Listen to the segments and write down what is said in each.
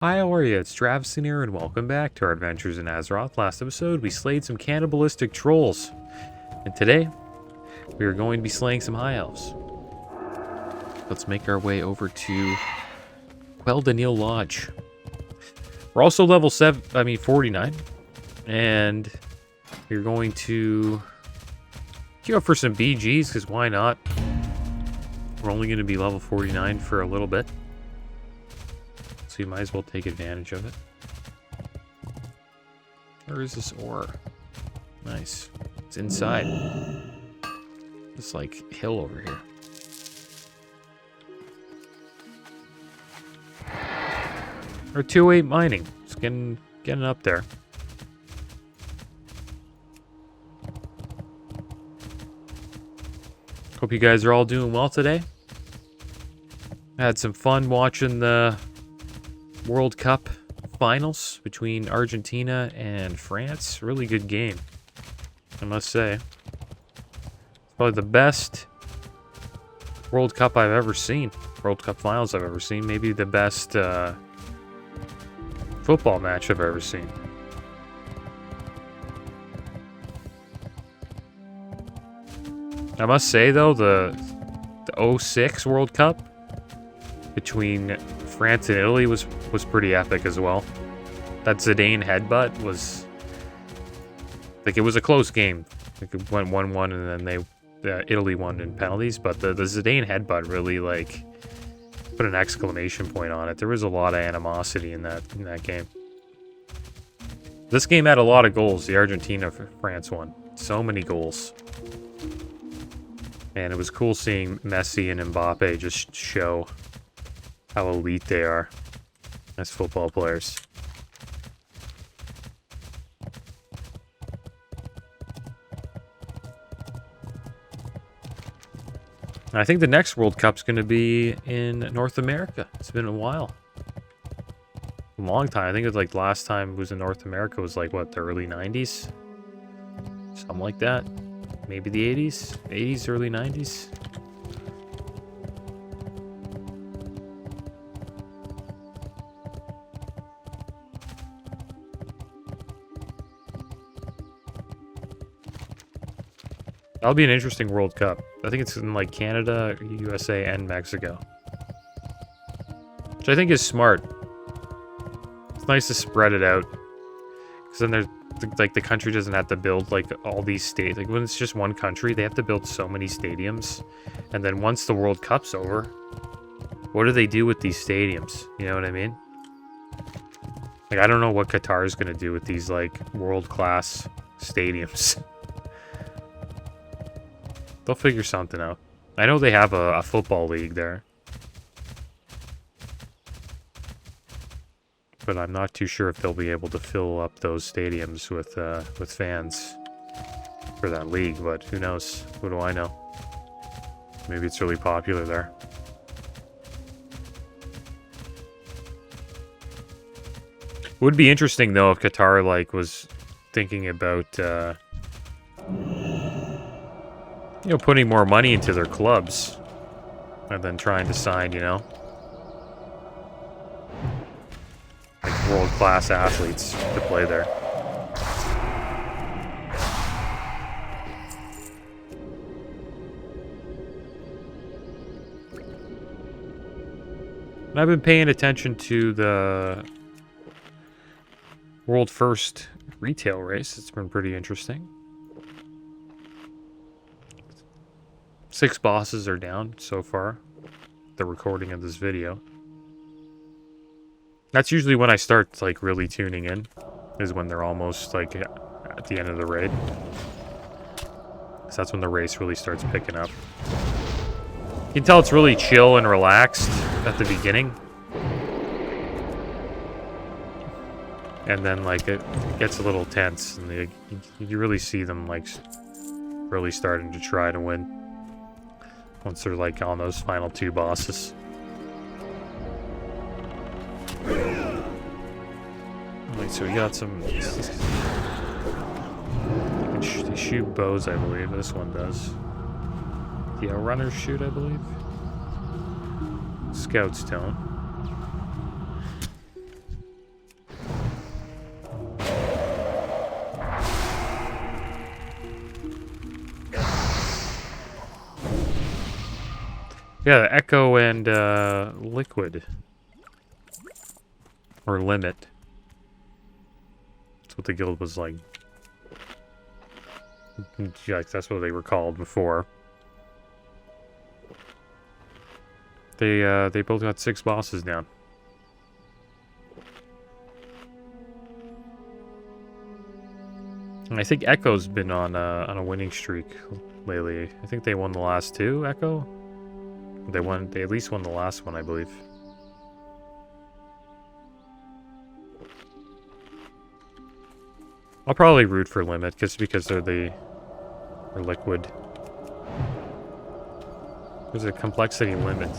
Hi, how are you? It's Traviseen here, and welcome back to our adventures in Azeroth. Last episode, we slayed some cannibalistic trolls. And today, we are going to be slaying some high elves. Let's make our way over to Quel'Danil Lodge. We're also level 49. And we're going to queue up for some BGs, because why not? We're only going to be level 49 for a little bit. So you might as well take advantage of it. Where is this ore? Nice. It's inside. This like hill over here. Or 2-8 mining. It's getting up there. Hope you guys are all doing well today. I had some fun watching the World Cup finals between Argentina and France. Really good game, I must say. It's probably the best World Cup I've ever seen. World Cup finals I've ever seen. Maybe the best football match I've ever seen. I must say, though, the 06 World Cup between France and Italy was pretty epic as well. That Zidane headbutt was... like, it was a close game. Like, it went 1-1 and then Italy won in penalties. But the Zidane headbutt really, like, put an exclamation point on it. There was a lot of animosity in that game. This game had a lot of goals. The Argentina-France one. So many goals. And it was cool seeing Messi and Mbappe just show how elite they are as football players. I think the next World Cup's going to be in North America. It's been a while. A long time. I think it was like last time it was in North America was like, what, the early 90s? Something like that. Maybe the 80s? 80s, early 90s? That'll be an interesting World Cup. I think it's in like Canada, USA, and Mexico. Which I think is smart. It's nice to spread it out. Because then there's like the country doesn't have to build like all these states. Like when it's just one country, they have to build so many stadiums. And then once the World Cup's over, what do they do with these stadiums? You know what I mean? Like I don't know what Qatar is going to do with these like world-class stadiums. They'll figure something out. I know they have a football league there. But I'm not too sure if they'll be able to fill up those stadiums with fans for that league, but who knows? What do I know? Maybe it's really popular there. It would be interesting though if Qatar like was thinking about you know, putting more money into their clubs and then trying to sign, you know, like world-class athletes to play there. And I've been paying attention to the World First retail race. It's been pretty interesting. 6 bosses are down so far. The recording of this video. That's usually when I start like really tuning in. Is when they're almost like at the end of the raid. So that's when the race really starts picking up. You can tell it's really chill and relaxed at the beginning. And then like it gets a little tense and you really see them like really starting to try to win. Once they're like on those final 2 bosses. Wait, so we got some... They shoot bows, I believe. This one does. The runners shoot, I believe. Scouts don't. Yeah, Echo and Liquid. Or Limit. That's what the guild was like. Yeah, that's what they were called before. They both got 6 bosses down. And I think Echo's been on a winning streak lately. I think they won the last 2, Echo? They at least won the last one, I believe. I'll probably root for Limit just because they're Liquid. There's a complexity limit.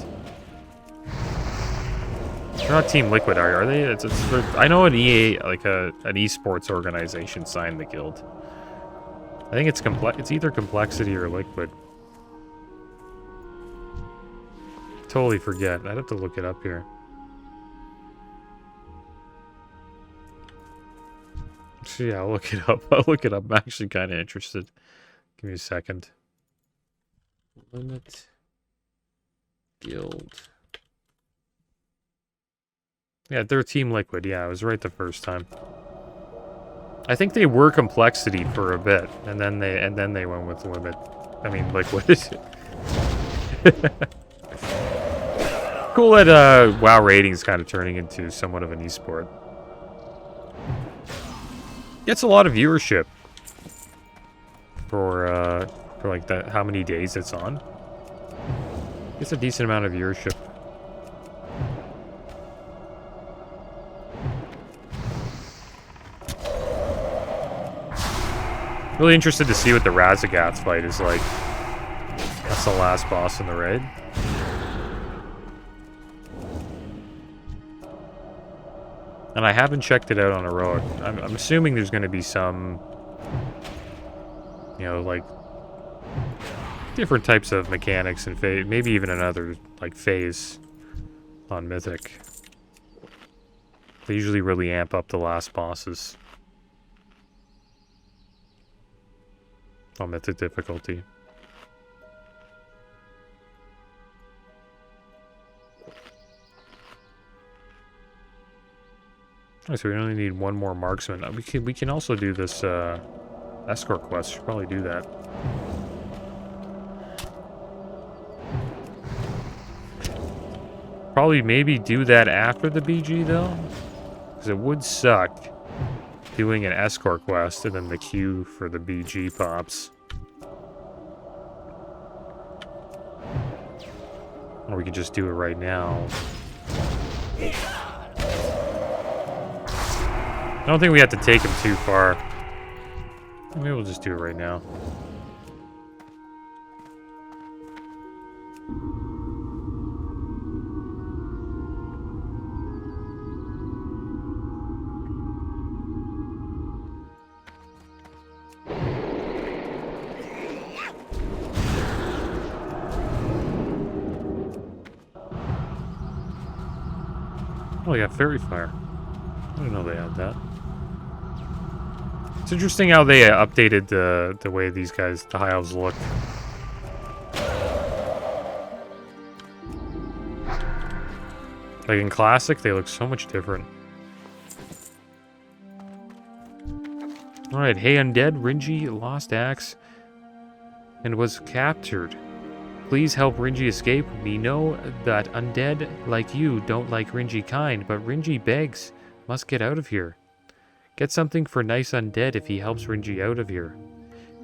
They're not Team Liquid, are they? I know an EA, like an esports organization, signed the guild. I think it's either Complexity or Liquid. Totally forget. I'd have to look it up here. So yeah, I'll look it up. I'll look it up. I'm actually kind of interested. Give me a second. Limit Guild. Yeah, they're Team Liquid. Yeah, I was right the first time. I think they were Complexity for a bit, and then they went with Limit. I mean, Liquid. Cool that WoW ratings kind of turning into somewhat of an esport. Gets a lot of viewership for like that. How many days it's on? It's a decent amount of viewership. Really interested to see what the Razagath fight is like. That's the last boss in the raid. And I haven't checked it out on Heroic. I'm assuming there's going to be some, you know, like, different types of mechanics and phase. Maybe even another, like, phase on Mythic. They usually really amp up the last bosses on Mythic difficulty. Oh, so we only need one more marksman. We can also do this escort quest. Should probably do that. Probably maybe do that after the BG though, because it would suck doing an escort quest and then the queue for the BG pops. Or we could just do it right now. I don't think we have to take him too far. Maybe we'll just do it right now. Oh, yeah, Fairy Fire. I didn't know they had that. It's interesting how they updated the way these guys, the High Elves, look. Like in Classic, they look so much different. Alright, hey Undead, Rinji lost axe and was captured. Please help Rinji escape. We know that Undead like you don't like Rinji kind, but Rinji begs. Must get out of here. Get something for nice Undead if he helps Rinji out of here.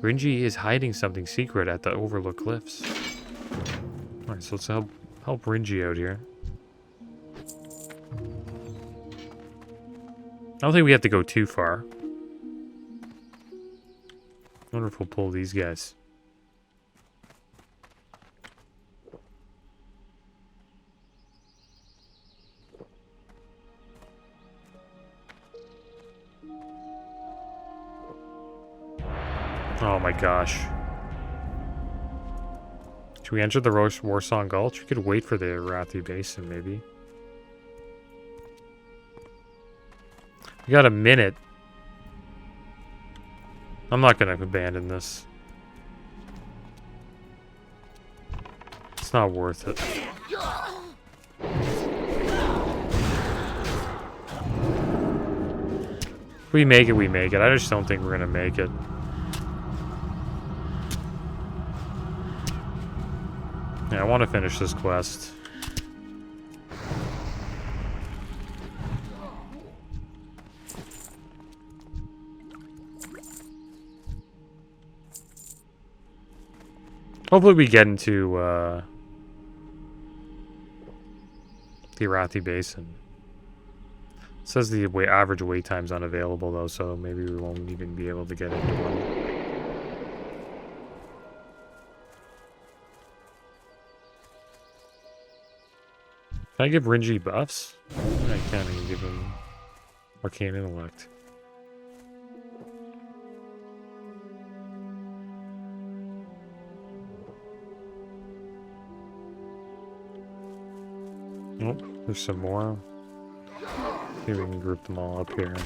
Rinji is hiding something secret at the Overlook Cliffs. Alright, so let's help Rinji out here. I don't think we have to go too far. I wonder if we'll pull these guys. Oh my gosh. Should we enter the Warsong Gulch? We could wait for the Arathi Basin, maybe. We got a minute. I'm not gonna abandon this. It's not worth it. If we make it, we make it. I just don't think we're gonna make it. Yeah, I want to finish this quest. Hopefully we get into the Arathi Basin. It says the average wait time's unavailable though, so maybe we won't even be able to get into one. Can I give Rinji buffs? I can't even give him Arcane Intellect. Nope, there's some more. Maybe we can group them all up here.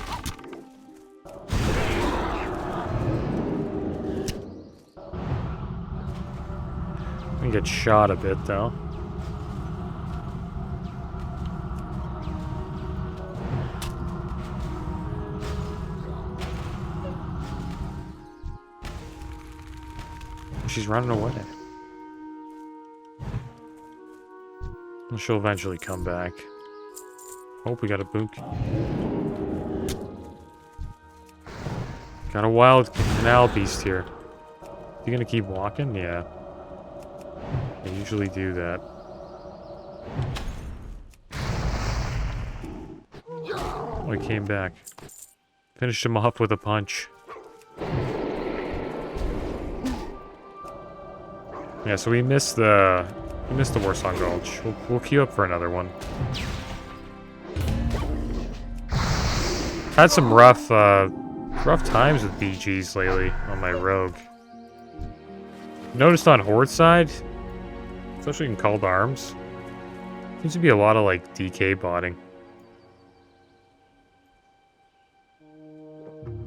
We get shot a bit though. She's running away. She'll eventually come back. Hope we got a book. Got a wild canal beast here. You gonna keep walking? Yeah. I usually do that. Oh, he came back. Finished him off with a punch. Yeah, so we missed the Warsong Gulch. We'll queue up for another one. Had some rough times with BGs lately on my rogue. Noticed on Horde side, especially in Called Arms, seems to be a lot of like DK botting.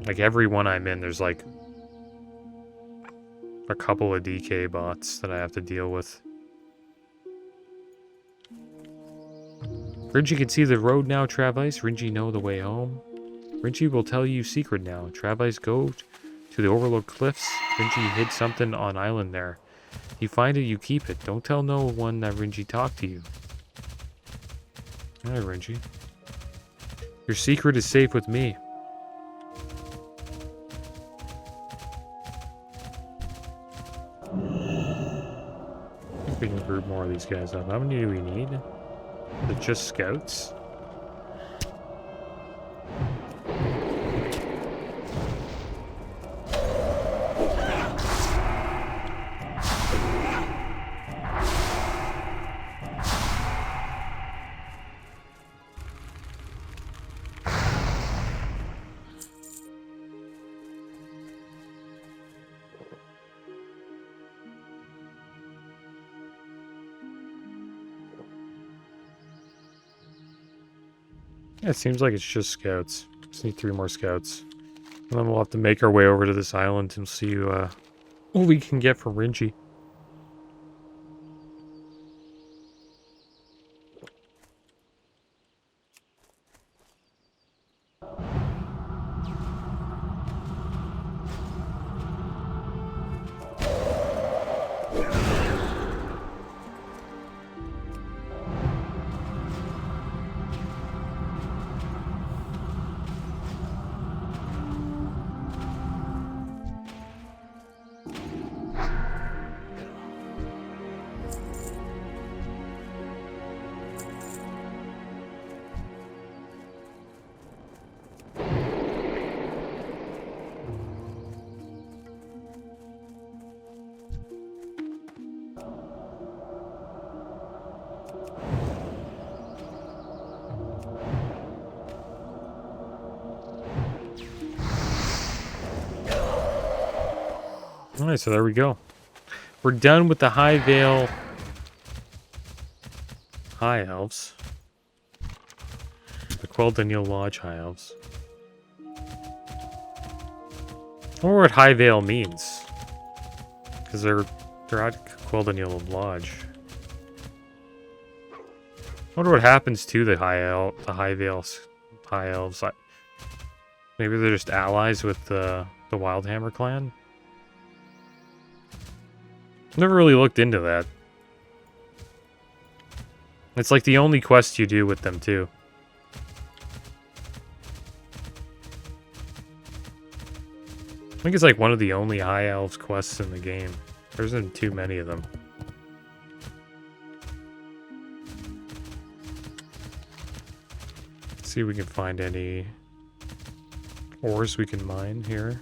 Like every one I'm in, there's like a couple of DK bots that I have to deal with. Rinji can see the road now, Travis. Rinji know the way home. Rinji will tell you secret now. Travis, go to the Overlook Cliffs. Rinji hid something on island there. You find it, you keep it. Don't tell no one that Rinji talked to you. Alright, Rinji. Your secret is safe with me. I think we can group more of these guys up. How many do we need? Is it just scouts? Yeah, it seems like it's just scouts. Just need 3 more scouts. And then we'll have to make our way over to this island and see what we can get from Rinji. Alright, so there we go. We're done with the High Vale High Elves. The Quel'Daniel Lodge High Elves. I wonder what High Vale means. Because they're at Quel'Daniel Lodge. Wonder what happens to the high elves. Maybe they're just allies with the Wildhammer clan. Never really looked into that. It's like the only quest you do with them too. I think it's like one of the only high elves quests in the game. There isn't too many of them. Let's see if we can find any ores we can mine here.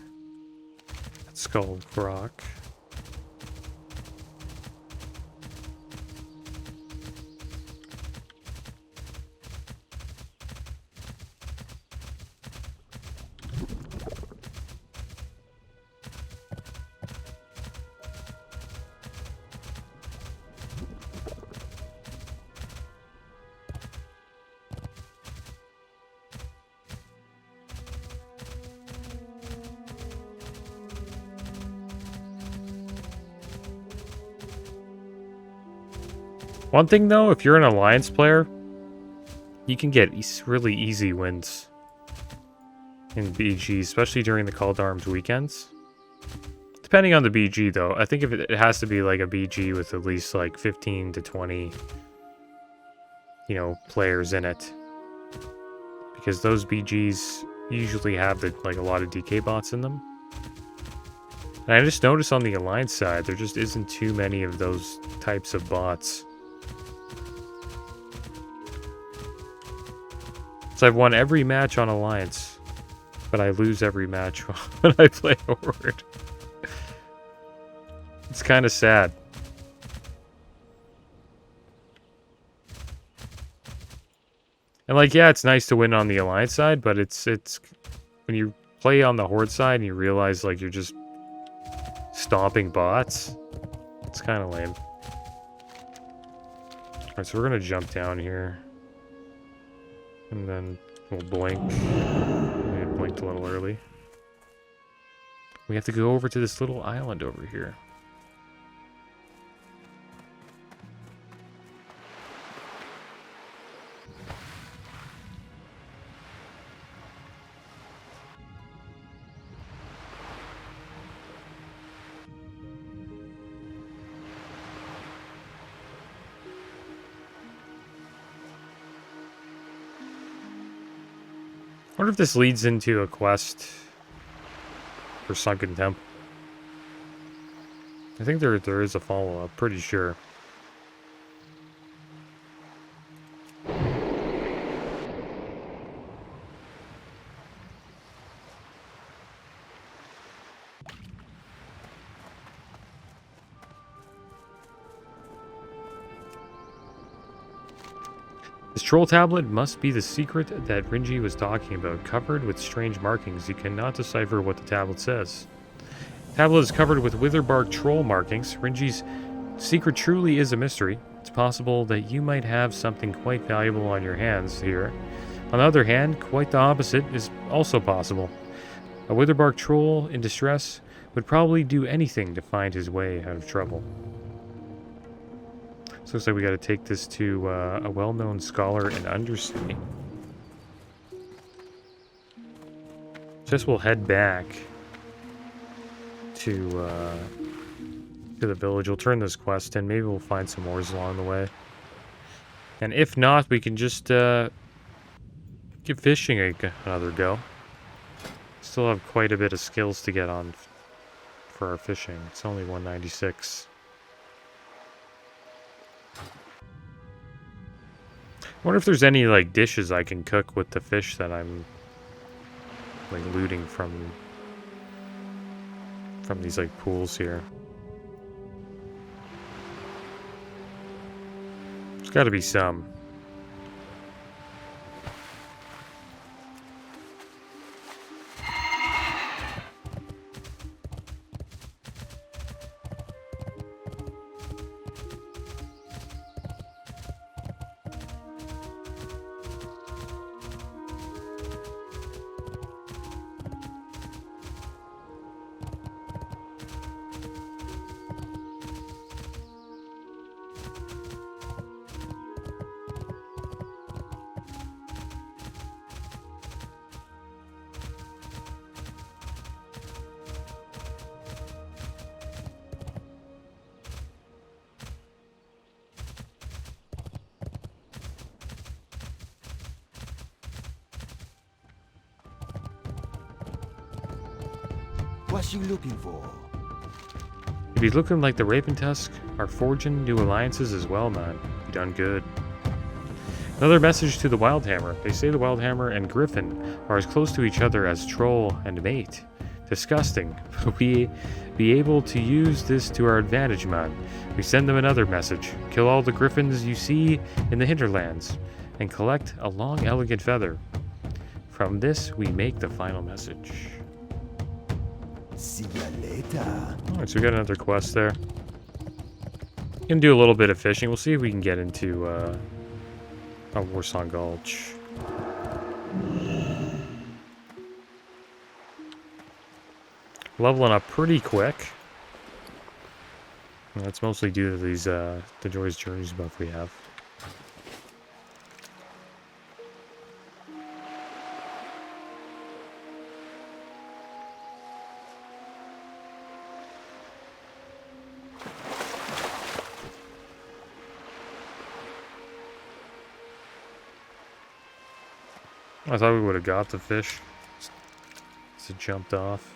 Skull Rock. One thing though, if you're an alliance player, you can get really easy wins in BG, especially during the Call to Arms weekends. Depending on the BG though, I think if it has to be like a BG with at least like 15 to 20, you know, players in it. Because those BGs usually have like a lot of DK bots in them. And I just noticed on the alliance side, there just isn't too many of those types of bots. So I've won every match on Alliance, but I lose every match when I play Horde. It's kind of sad. And like, yeah, it's nice to win on the Alliance side, but it's when you play on the Horde side and you realize like you're just stomping bots, it's kind of lame. Alright, so we're gonna jump down here. And then we'll blink. We blinked a little early. We have to go over to this little island over here. I wonder if this leads into a quest for Sunken Temple. I think there is a follow-up, pretty sure. This troll tablet must be the secret that Rinji was talking about, covered with strange markings. You cannot decipher what the tablet says. The tablet is covered with witherbark troll markings. Rinji's secret truly is a mystery. It's possible that you might have something quite valuable on your hands here. On the other hand, quite the opposite is also possible. A witherbark troll in distress would probably do anything to find his way out of trouble. So looks like we got to take this to a well-known scholar in Undersea. Just we'll head back to the village. We'll turn this quest in. Maybe we'll find some ores along the way. And if not, we can just give fishing another go. Still have quite a bit of skills to get on for our fishing. It's only 196. I wonder if there's any like dishes I can cook with the fish that I'm like looting from these like pools here. There's got to be some. What you looking for? You be looking like the Raven Tusk are forging new alliances as well, man. You done good. Another message to the Wildhammer. They say the Wildhammer and Griffin are as close to each other as Troll and Mate. Disgusting. But we be able to use this to our advantage, man. We send them another message. Kill all the Griffins you see in the hinterlands, and collect a long, elegant feather. From this, we make the final message. See ya later. Alright, so we got another quest there. Gonna do a little bit of fishing. We'll see if we can get into Warsong Gulch. Leveling up pretty quick. And that's mostly due to these the Joy's Journeys buff we have. I thought we would have got the fish. So it jumped off.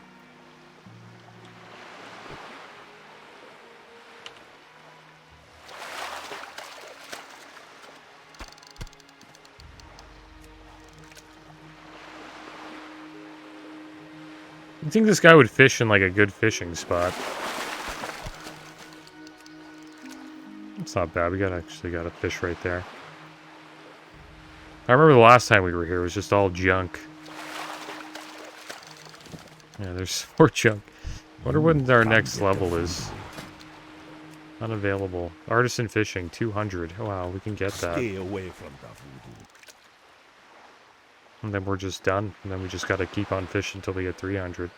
You think this guy would fish in like a good fishing spot? It's not bad. We actually got a fish right there. I remember the last time we were here, it was just all junk. Yeah, there's more junk. Wonder what our next level is. Unavailable. Artisan fishing, 200. Oh, wow, we can get that. Stay away from the voodoo. And then we're just done. And then we just gotta keep on fishing until we get 300.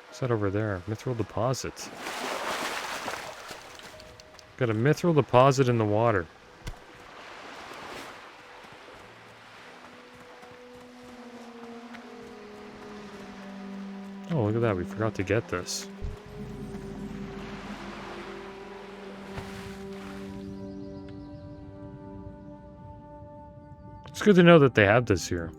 What's that over there? Mithril deposit. Got a mithril deposit in the water. Oh, look at that. We forgot to get this. It's good to know that they have this here.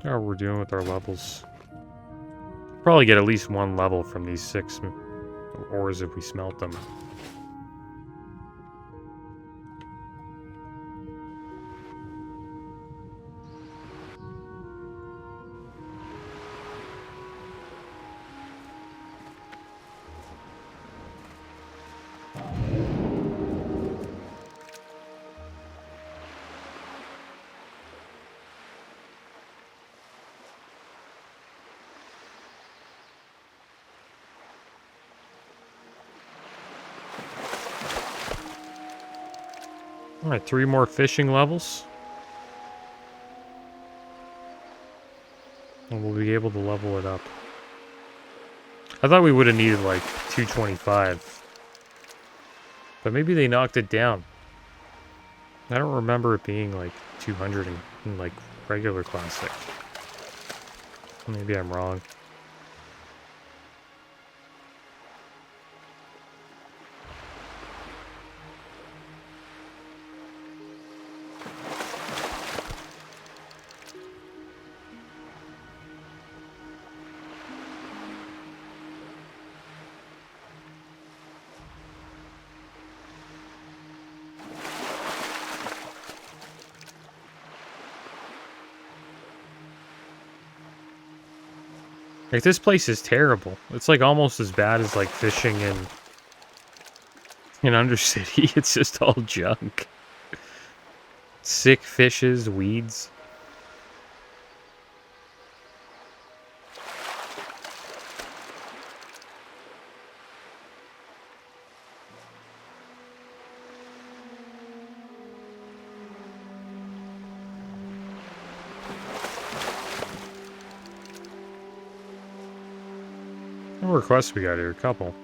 How we're doing with our levels. Probably get at least one level from these 6 ores if we smelt them. Alright, 3 more fishing levels. And we'll be able to level it up. I thought we would have needed like 225. But maybe they knocked it down. I don't remember it being like 200 in like regular classic. Maybe I'm wrong. Like, this place is terrible. It's like almost as bad as like fishing in Undercity. It's just all junk. Sick fishes, weeds. What requests we got here? A couple.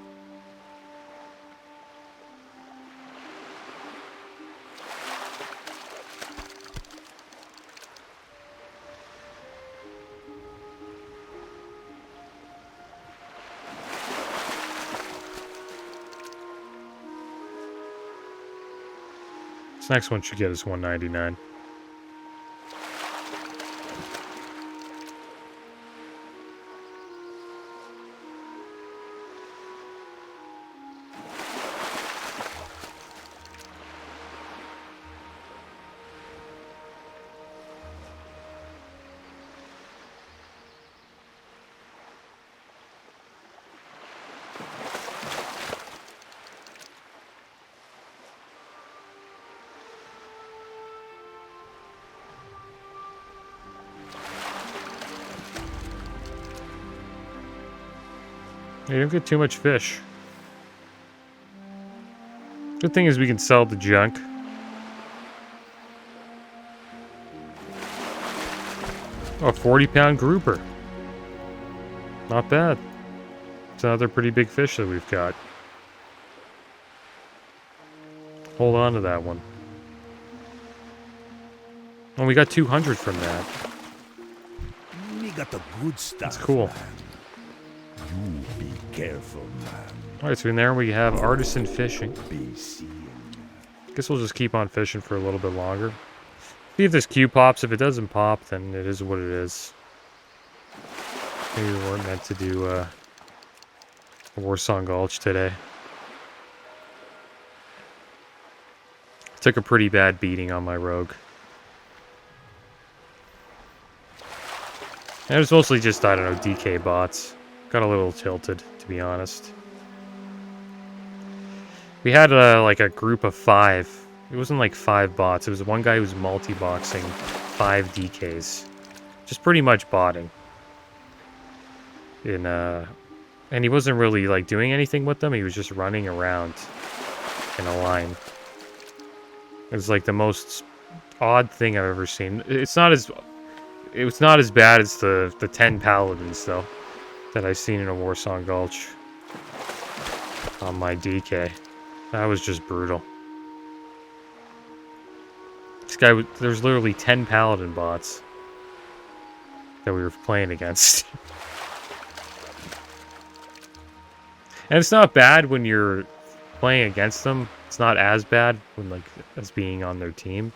This next one should get us 199. You don't get too much fish. Good thing is we can sell the junk. Oh, 40-pound grouper. Not bad. It's another pretty big fish that we've got. Hold on to that one. And we got 200 from that. We got the good stuff. That's cool. Man. You be careful, man. Alright, so in there we have artisan fishing. Be seeing. Guess we'll just keep on fishing for a little bit longer. See if this queue pops. If it doesn't pop, then it is what it is. Maybe we weren't meant to do a Warsong Gulch today. Took a pretty bad beating on my rogue. And it was mostly just, I don't know, DK bots. Got a little tilted, to be honest. We had like a group of 5. It wasn't like 5 bots. It was one guy who was multi-boxing 5 DKs. Just pretty much botting. And he wasn't really like doing anything with them. He was just running around in a line. It was like the most odd thing I've ever seen. It's not as bad as the 10 paladins though that I've seen in a Warsong Gulch on my DK. That was just brutal. This guy, there's literally 10 paladin bots that we were playing against. And it's not bad when you're playing against them. It's not as bad when like as being on their team.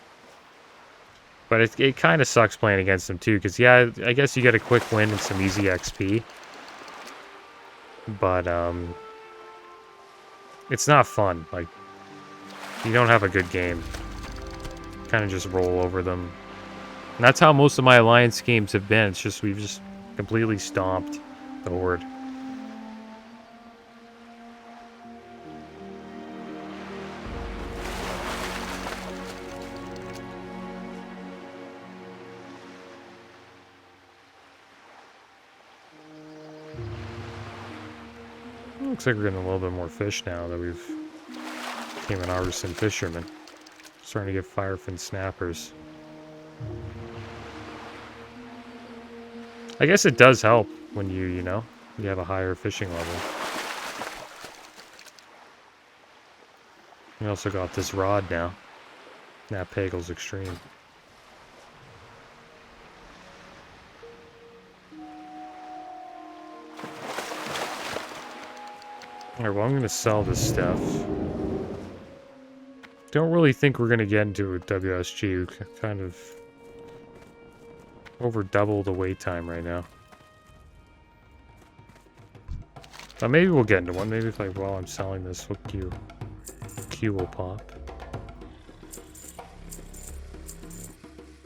But it kind of sucks playing against them too, because yeah, I guess you get a quick win and some easy XP. But it's not fun. Like, you don't have a good game. Kind of just roll over them. And that's how most of my alliance games have been. It's just we've just completely stomped the horde. Looks like we're getting a little bit more fish now that we've became an artisan fisherman. Starting to get firefin snappers. I guess it does help when you know, you have a higher fishing level. We also got this rod now. Nat Pagel's Extreme. Alright, well, I'm going to sell this stuff. Don't really think we're going to get into a WSG. We kind of over double the wait time right now. Maybe we'll get into one. Maybe if like while I'm selling this, Q will pop.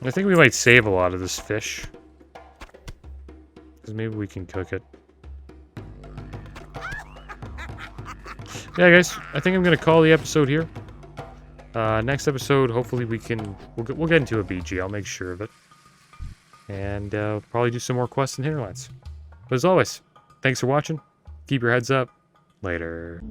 I think we might save a lot of this fish. Because maybe we can cook it. Yeah, guys, I think I'm gonna call the episode here. Next episode, hopefully we'll get into a BG. I'll make sure of it, and probably do some more quests and hinterlands. But as always, thanks for watching. Keep your heads up. Later.